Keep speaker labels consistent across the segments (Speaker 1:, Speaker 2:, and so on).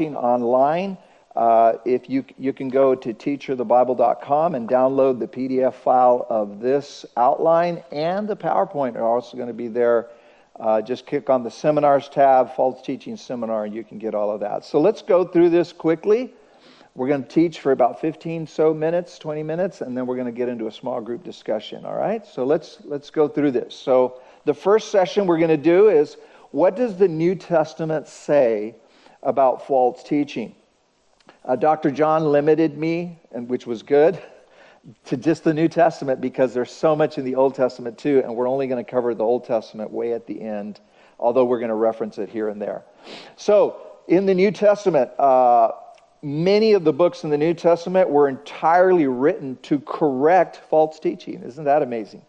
Speaker 1: watching online, if you can go to teacherthebible.com and download the PDF file of this outline, and the PowerPoint are also going to be there. Just click on the Seminars tab, False Teaching Seminar, and you can get all of that. So let's go through this quickly. We're going to teach for about 15 minutes, 20 minutes, and then we're going to get into a small group discussion, all right? So let's go through this. So the first session we're going to do is, what does the New Testament say about false teaching? Dr. John limited me, and which was good, to just the New Testament, because there's so much in the Old Testament too, and we're only going to cover the Old Testament way at the end, although we're going to reference it here and there. So in the New Testament, many of the books in the New Testament were entirely written to correct false teaching. Isn't that amazing?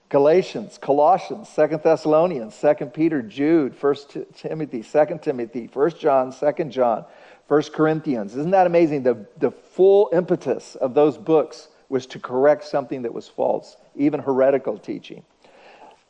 Speaker 1: Galatians, Colossians, 2 Thessalonians, 2 Peter, Jude, 1 Timothy, 2 Timothy, 1 John, 2 John, 1 Corinthians. Isn't that amazing? The full impetus of those books was to correct something that was false, even heretical teaching.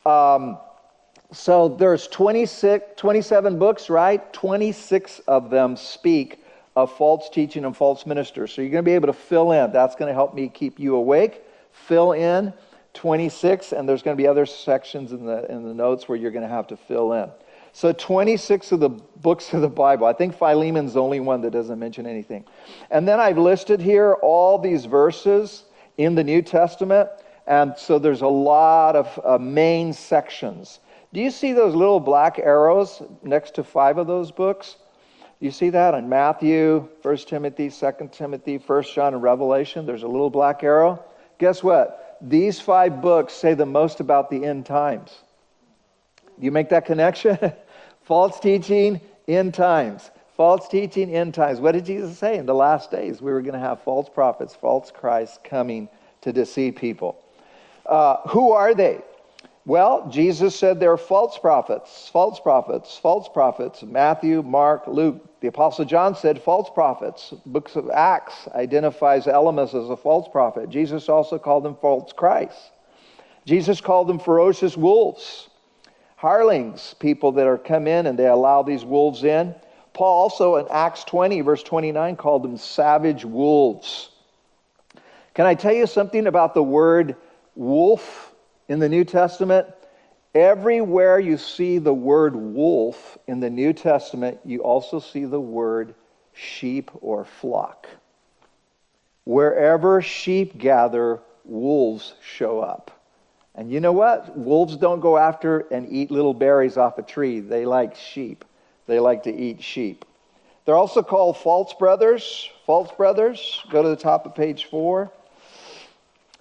Speaker 1: So there's 27 books, right? 26 of them speak of false teaching and false ministers. So you're going to be able to fill in. That's going to help me keep you awake. Fill in 26, and there's going to be other sections in the notes where you're going to have to fill in. So 26 of the books of the Bible. I think Philemon's the only one that doesn't mention anything. And then I've listed here all these verses in the New Testament, and so there's a lot of main sections. Do you see those little black arrows next to 5 of those books? You see that in Matthew, 1 Timothy, 2 Timothy, 1 John, and Revelation? There's a little black arrow. Guess what? These 5 books say the most about the end times. Do you make that connection? False teaching, end times. False teaching, end times. What did Jesus say? In the last days, we were going to have false prophets, false Christs coming to deceive people. Who are they? Well, Jesus said they're false prophets, false prophets, false prophets. Matthew, Mark, Luke. The Apostle John said false prophets. Books of Acts identifies Elymas as a false prophet. Jesus also called them false Christs. Jesus called them ferocious wolves, hirelings, people that are come in and they allow these wolves in. Paul also in Acts 20, verse 29, called them savage wolves. Can I tell you something about the word wolf in the New Testament? Everywhere you see the word wolf in the New Testament, you also see the word sheep or flock. Wherever sheep gather, wolves show up. And you know what? Wolves don't go after and eat little berries off a tree. They like sheep. They like to eat sheep. They're also called false brothers. False brothers. Go to the top of page 4.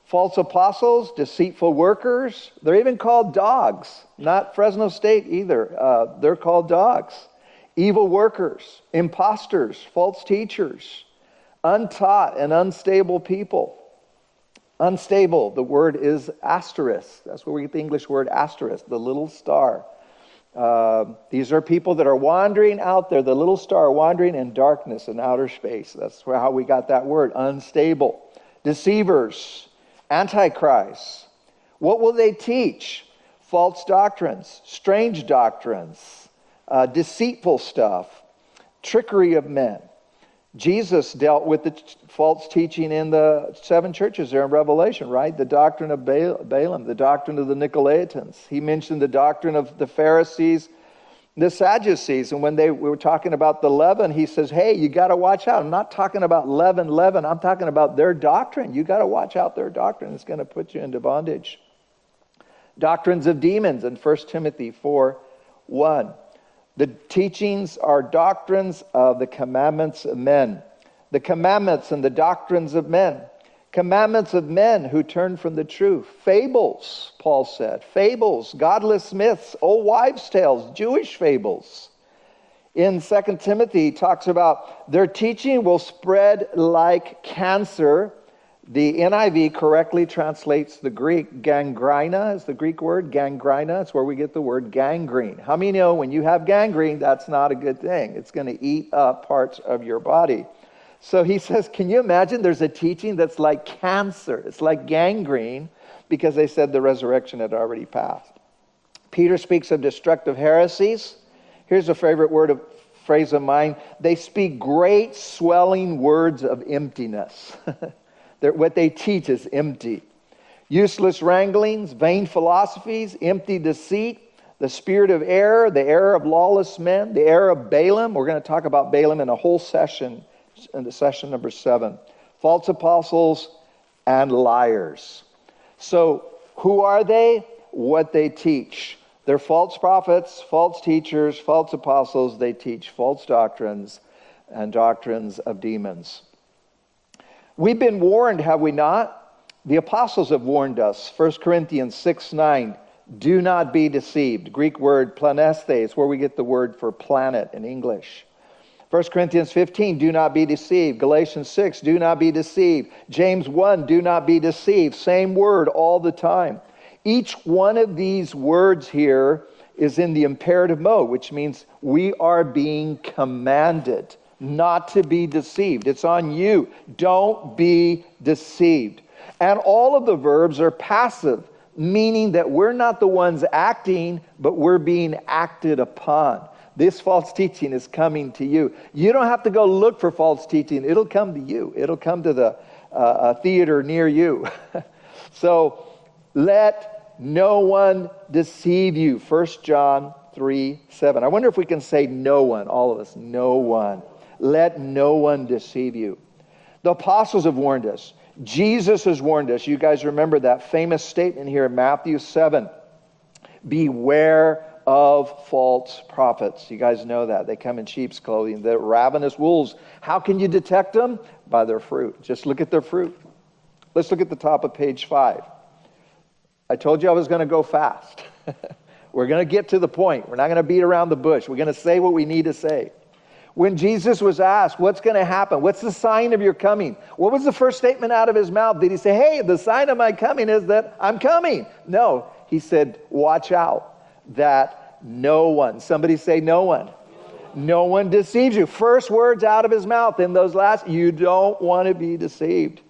Speaker 1: False apostles, deceitful workers. They're even called dogs. Not Fresno State either. They're called dogs. Evil workers, imposters, false teachers, untaught and unstable people. Unstable, the word is asterisk. That's where we get the English word asterisk, the little star. These are people that are wandering out there, the little star wandering in darkness and outer space. That's how we got that word, unstable. Deceivers, antichrists. What will they teach? False doctrines, strange doctrines, deceitful stuff, trickery of men. Jesus dealt with the false teaching in the 7 churches there in Revelation, right? The doctrine of Balaam, the doctrine of the Nicolaitans. He mentioned the doctrine of the Pharisees, the Sadducees. And when we were talking about the leaven, he says, hey, you got to watch out. I'm not talking about leaven. I'm talking about their doctrine. You got to watch out their doctrine. It's going to put you into bondage. Doctrines of demons in 1 Timothy 4:1. The teachings are doctrines of the commandments of men. The commandments and the doctrines of men. Commandments of men who turn from the truth. Fables, Paul said. Fables, godless myths, old wives' tales, Jewish fables. In 2 Timothy, he talks about their teaching will spread like cancer. The NIV correctly translates the Greek. Gangrena is the Greek word. Gangrena. It's where we get the word gangrene. How many know when you have gangrene, that's not a good thing? It's going to eat up parts of your body. So he says, can you imagine there's a teaching that's like cancer? It's like gangrene because they said the resurrection had already passed. Peter speaks of destructive heresies. Here's a favorite word of phrase of mine, they speak great swelling words of emptiness. What they teach is empty. Useless wranglings, vain philosophies, empty deceit, the spirit of error, the error of lawless men, the error of Balaam. We're going to talk about Balaam in a whole session, in the session number 7. False apostles and liars. So who are they? What they teach. They're false prophets, false teachers, false apostles. They teach false doctrines and doctrines of demons. We've been warned, have we not? The apostles have warned us. 1 Corinthians 6:9. Do not be deceived. Greek word planeste is where we get the word for planet in English. 1 Corinthians 15, do not be deceived. Galatians 6, do not be deceived. James 1, do not be deceived. Same word all the time. Each one of these words here is in the imperative mode, which means we are being commanded not to be deceived. It's on you. Don't be deceived. And all of the verbs are passive, meaning that we're not the ones acting, but we're being acted upon. This false teaching is coming to you. You don't have to go look for false teaching. It'll come to you. It'll come to the theater near you. So let no one deceive you. 1 John 3:7. I wonder if we can say no one, all of us. No one. Let no one deceive you. The apostles have warned us. Jesus has warned us. You guys remember that famous statement here in Matthew 7. Beware of false prophets. You guys know that. They come in sheep's clothing. They're ravenous wolves. How can you detect them? By their fruit. Just look at their fruit. Let's look at the top of page 5. I told you I was going to go fast. We're going to get to the point. We're not going to beat around the bush. We're going to say what we need to say. When Jesus was asked, what's going to happen? What's the sign of your coming? What was the first statement out of his mouth? Did he say, hey, the sign of my coming is that I'm coming? No, he said, watch out that no one, somebody say no one. No one deceives you. First words out of his mouth in those last, you don't want to be deceived.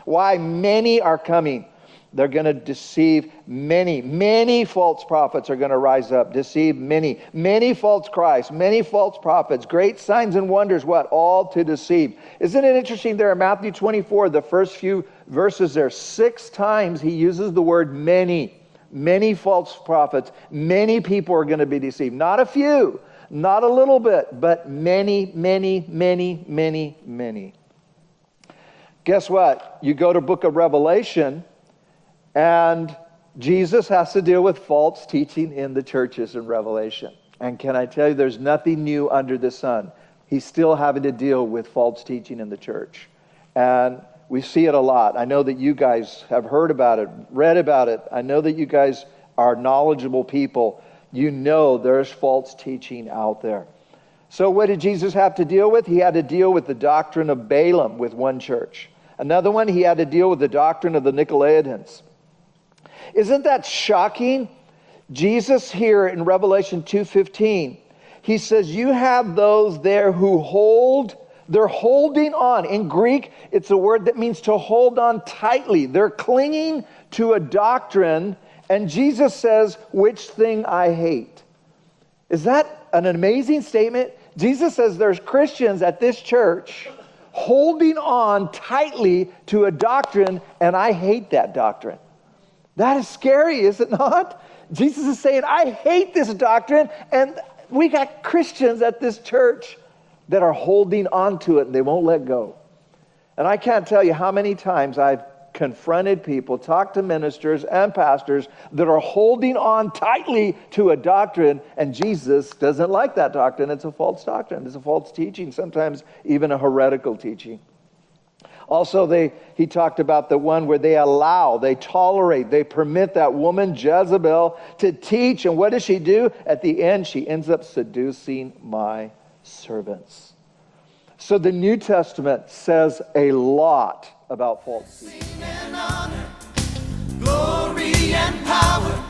Speaker 1: Why? Many are coming. They're going to deceive many. Many false prophets are going to rise up, deceive many. Many false Christs, many false prophets, great signs and wonders, what? All to deceive. Isn't it interesting there in Matthew 24, the first few verses there, 6 times he uses the word many. Many false prophets, many people are going to be deceived. Not a few, not a little bit, but many, many, many, many, many. Guess what? You go to book of Revelation, and Jesus has to deal with false teaching in the churches in Revelation. And can I tell you, there's nothing new under the sun. He's still having to deal with false teaching in the church. And we see it a lot. I know that you guys have heard about it, read about it. I know that you guys are knowledgeable people. You know there's false teaching out there. So what did Jesus have to deal with? He had to deal with the doctrine of Balaam with one church. Another one, he had to deal with the doctrine of the Nicolaitans. Isn't that shocking? Jesus here in Revelation 2:15, he says, you have those there who they're holding on. In Greek, it's a word that means to hold on tightly. They're clinging to a doctrine, and Jesus says, which thing I hate. Is that an amazing statement? Jesus says there's Christians at this church holding on tightly to a doctrine, and I hate that doctrine. That is scary, is it not? Jesus is saying, I hate this doctrine, and we got Christians at this church that are holding on to it, and they won't let go. And I can't tell you how many times I've confronted people, talked to ministers and pastors that are holding on tightly to a doctrine, and Jesus doesn't like that doctrine. It's a false doctrine. It's a false teaching, sometimes even a heretical teaching. Also, he talked about the one where they tolerate, they permit that woman Jezebel to teach. And what does she do? At the end, she ends up seducing my servants. So the New Testament says a lot about false teaching.
Speaker 2: Glory and power